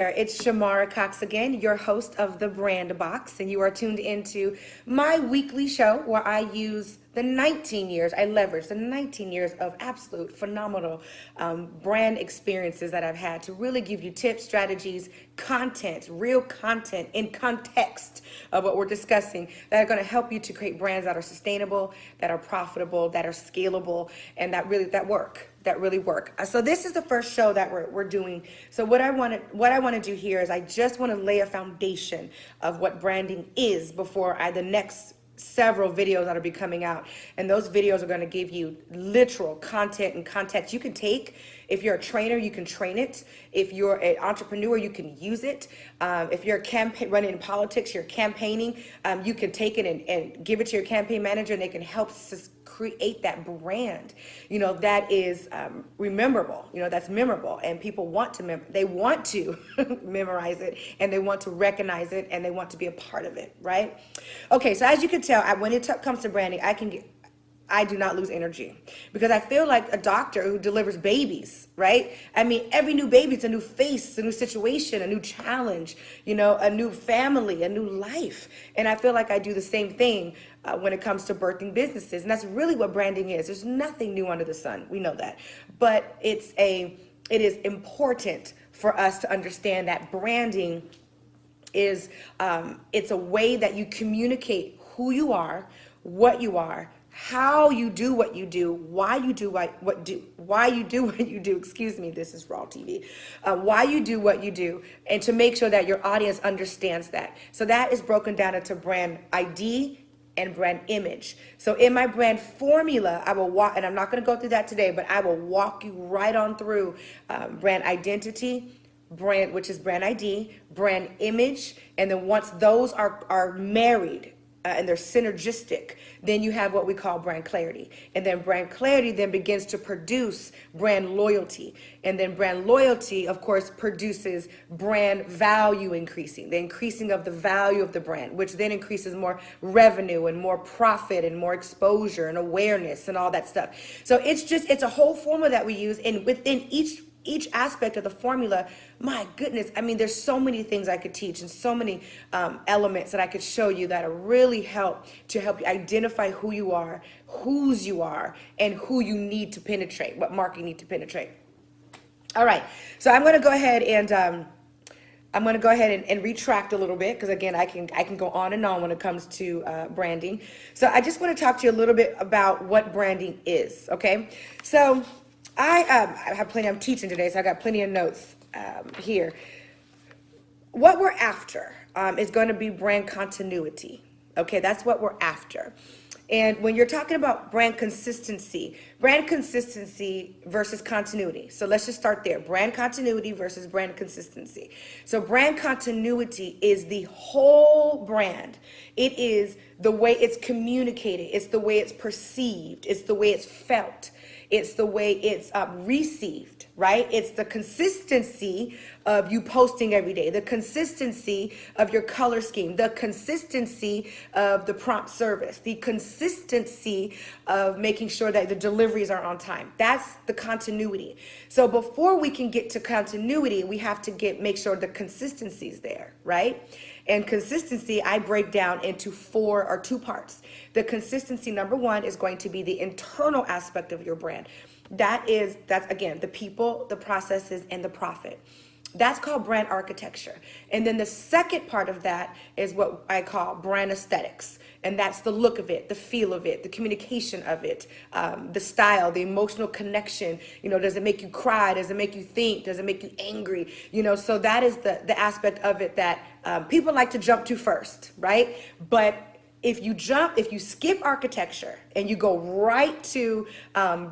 It's Shamara Cox again, your host of The Brand Box, and you are tuned into my weekly show where I use I leverage the 19 years of absolute phenomenal brand experiences that I've had to really give you tips, strategies, content, real content in context of what we're discussing that are going to help you to create brands that are sustainable, that are profitable, that are scalable, and that really work. So this is the first show that we're doing. So what I want to do here is I just want to lay a foundation of what branding is before the next several videos that'll be coming out, and those videos are going to give you literal content and context you can take. If you're a trainer, you can train it. If you're an entrepreneur, you can use it. If you're running in politics, you're campaigning, you can take it and give it to your campaign manager, and they can help create that brand, that is rememberable, that's memorable, and people want to they want to memorize it, and they want to recognize it, and they want to be a part of it, right? Okay, so as you can tell, when it comes to branding, I do not lose energy, because I feel like a doctor who delivers babies, right? I mean, every new baby is a new face, a new situation, a new challenge, a new family, a new life. And I feel like I do the same thing when it comes to birthing businesses. And that's really what branding is. There's nothing new under the sun. We know that. But it is important for us to understand that branding is, it's a way that you communicate who you are, what you are, how you do what you do, why you do what you do, excuse me, this is raw TV, why you do what you do, and to make sure that your audience understands that. So that is broken down into brand ID and brand image. So in my brand formula, I will walk, and I'm not gonna go through that today, but I will walk you right on through brand identity, which is brand ID, brand image, and then once those are married, and they're synergistic, then you have what we call brand clarity. And then brand clarity then begins to produce brand loyalty. And then brand loyalty, of course, produces brand value increasing, the increasing of the value of the brand, which then increases more revenue and more profit and more exposure and awareness and all that stuff. So it's a whole formula that we use, and within each aspect of the formula, my goodness, I mean, there's so many things I could teach, and so many elements that I could show you that really help you identify who you are, whose you are, and who you need to penetrate, what market you need to penetrate. All right, so I'm going to go ahead and retract a little bit, because again, I can go on and on when it comes to branding. So I just want to talk to you a little bit about what branding is. Okay, so I have plenty. I'm teaching today, so I got plenty of notes here. What we're after is going to be brand continuity. Okay, that's what we're after. And when you're talking about brand consistency versus continuity. So let's just start there. Brand continuity versus brand consistency. So brand continuity is the whole brand. It is the way it's communicated. It's the way it's perceived. It's the way it's felt. It's the way it's received, right? It's the consistency of you posting every day, the consistency of your color scheme, the consistency of the prompt service, the consistency of making sure that the deliveries are on time. That's the continuity. So before we can get to continuity, we have to make sure the consistency is there, right? And consistency, I break down into two parts. The consistency, number one, is going to be the internal aspect of your brand. That's again, the people, the processes, and the profit. That's called brand architecture. And then the second part of that is what I call brand aesthetics. And that's the look of it, the feel of it, the communication of it, the style, the emotional connection. Does it make you cry? Does it make you think? Does it make you angry? So that is the aspect of it that people like to jump to first, right? But if you skip architecture and you go right to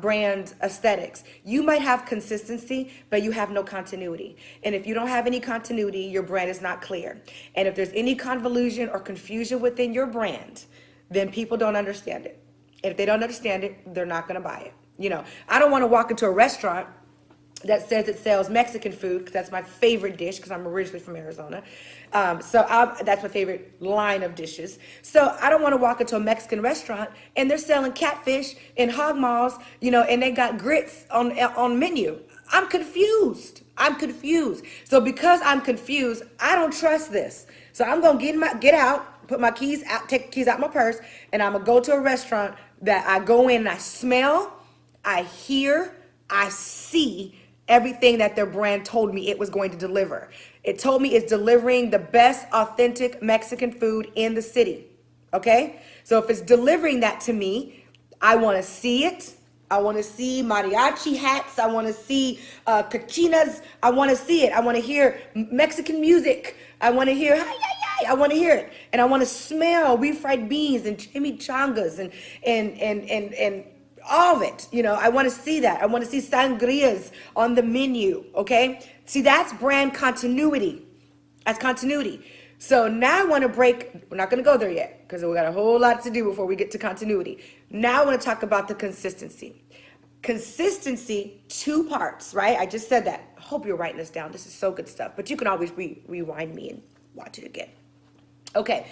brand aesthetics, you might have consistency, but you have no continuity. And if you don't have any continuity, your brand is not clear. And if there's any convolution or confusion within your brand, then people don't understand it. And if they don't understand it, they're not going to buy it. I don't want to walk into a restaurant that says it sells Mexican food, because that's my favorite dish, because I'm originally from Arizona. That's my favorite line of dishes. So I don't want to walk into a Mexican restaurant and they're selling catfish and hog maws, and they got grits on menu. I'm confused. I'm confused. So because I'm confused, I don't trust this. So I'm gonna get out, put my keys out, take the keys out my purse, and I'm gonna go to a restaurant that I go in and I smell, I hear, I see everything that their brand told me it was going to deliver. It told me it's delivering the best authentic Mexican food in the city. Okay? So if it's delivering that to me, I want to see it. I want to see mariachi hats. I want to see cachinas. I want to see it. I want to hear Mexican music. I want to hear, hi, hi, hi. I want to hear it. And I want to smell refried beans and chimichangas and all of it. You know, I want to see that. I want to see sangrias on the menu. Okay? See, that's brand continuity. That's continuity. So now I want to break, we're not going to go there yet because we got a whole lot to do before we get to continuity. Now I want to talk about the consistency. Consistency, two parts, right? I just said that. I hope you're writing this down. This is so good stuff, but you can always rewind me and watch it again. Okay.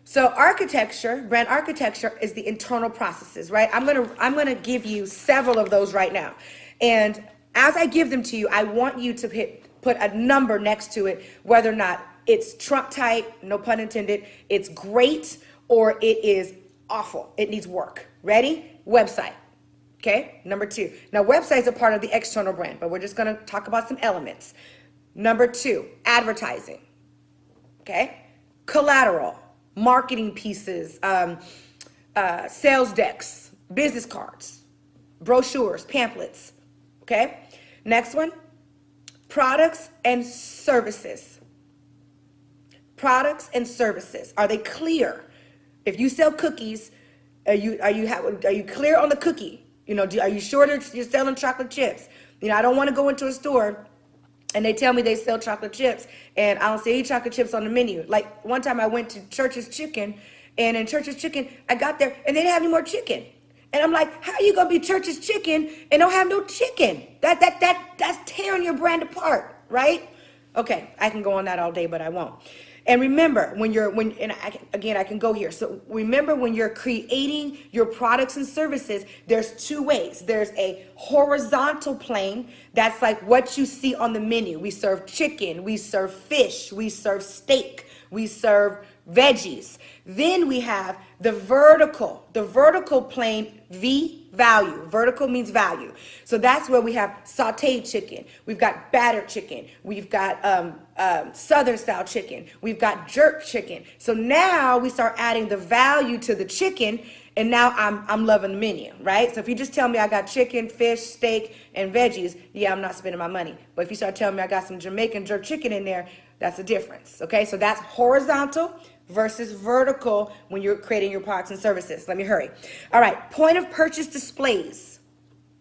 So architecture, brand architecture is the internal processes, right? I'm going to give you several of those right now. And as I give them to you, I want you to put a number next to it, whether or not it's Trump type, no pun intended, it's great, or it is awful. It needs work. Ready? Website. Okay, number 2. Now, websites are part of the external brand, but we're just going to talk about some elements. Number 2, advertising. Okay, collateral, marketing pieces, sales decks, business cards, brochures, pamphlets. Okay, next one, products and services. Products and services. Are they clear? If you sell cookies, are you clear on the cookie? You know, are you sure that you're selling chocolate chips? You know, I don't want to go into a store and they tell me they sell chocolate chips and I don't see any chocolate chips on the menu. Like one time I went to Church's Chicken, and in Church's Chicken, I got there and they didn't have any more chicken. And I'm like, how are you gonna be Church's Chicken and don't have no chicken? That's tearing your brand apart, right? Okay, I can go on that all day, but I won't. And remember, I can go here. So remember, when you're creating your products and services, there's two ways. There's a horizontal plane. That's like what you see on the menu. We serve chicken, we serve fish, we serve steak, we serve veggies. Then we have the vertical plane, value. Vertical means value. So that's where we have sauteed chicken. We've got battered chicken. We've got Southern style chicken. We've got jerk chicken. So now we start adding the value to the chicken, and now I'm loving the menu, right? So if you just tell me I got chicken, fish, steak, and veggies, yeah, I'm not spending my money. But if you start telling me I got some Jamaican jerk chicken in there, that's the difference, okay? So that's horizontal versus vertical when you're creating your products and services. Let me hurry. All right, point of purchase displays.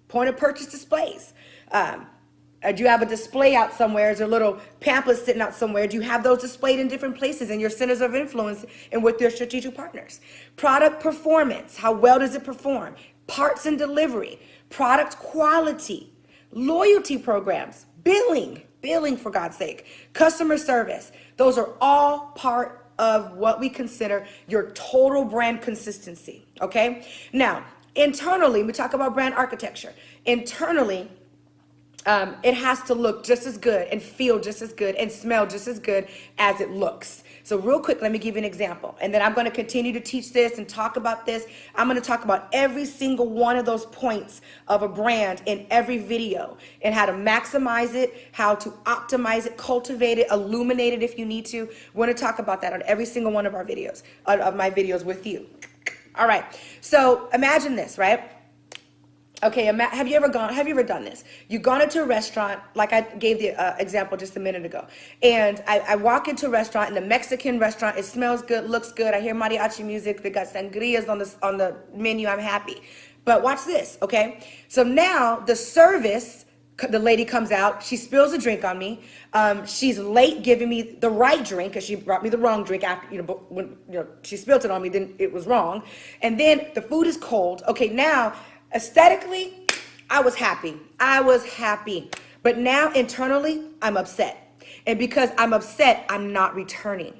Point of purchase displays. Do you have a display out somewhere? Is there a little pamphlet sitting out somewhere? Do you have those displayed in different places in your centers of influence and with your strategic partners? Product performance. How well does it perform? Parts and delivery. Product quality. Loyalty programs. Billing for God's sake. Customer service. Those are all part of what we consider your total brand consistency, okay? Now, internally, we talk about brand architecture. Internally, it has to look just as good and feel just as good and smell just as good as it looks. So real quick, let me give you an example. And then I'm going to continue to teach this and talk about this. I'm going to talk about every single one of those points of a brand in every video and how to maximize it, how to optimize it, cultivate it, illuminate it if you need to. We're going to talk about that on every single one of our videos, of my videos with you. All right. So imagine this, right? Okay, have you ever done this? You've gone into a restaurant, like I gave the example just a minute ago, and I walk into a restaurant, in the Mexican restaurant, it smells good, looks good, I hear mariachi music, they got sangrias on the menu, I'm happy. But watch this, okay? So now the service, the lady comes out, she spills a drink on me, she's late giving me the right drink, because she brought me the wrong drink after, but when she spilled it on me, then it was wrong, and then the food is cold. Okay, now, aesthetically, I was happy. But now internally, I'm upset. And because I'm upset, I'm not returning.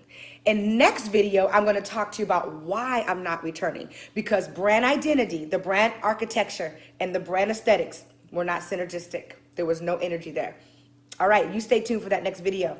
In next video, I'm going to talk to you about why I'm not returning. Because brand identity, the brand architecture, and the brand aesthetics were not synergistic. There was no energy there. All right, you stay tuned for that next video.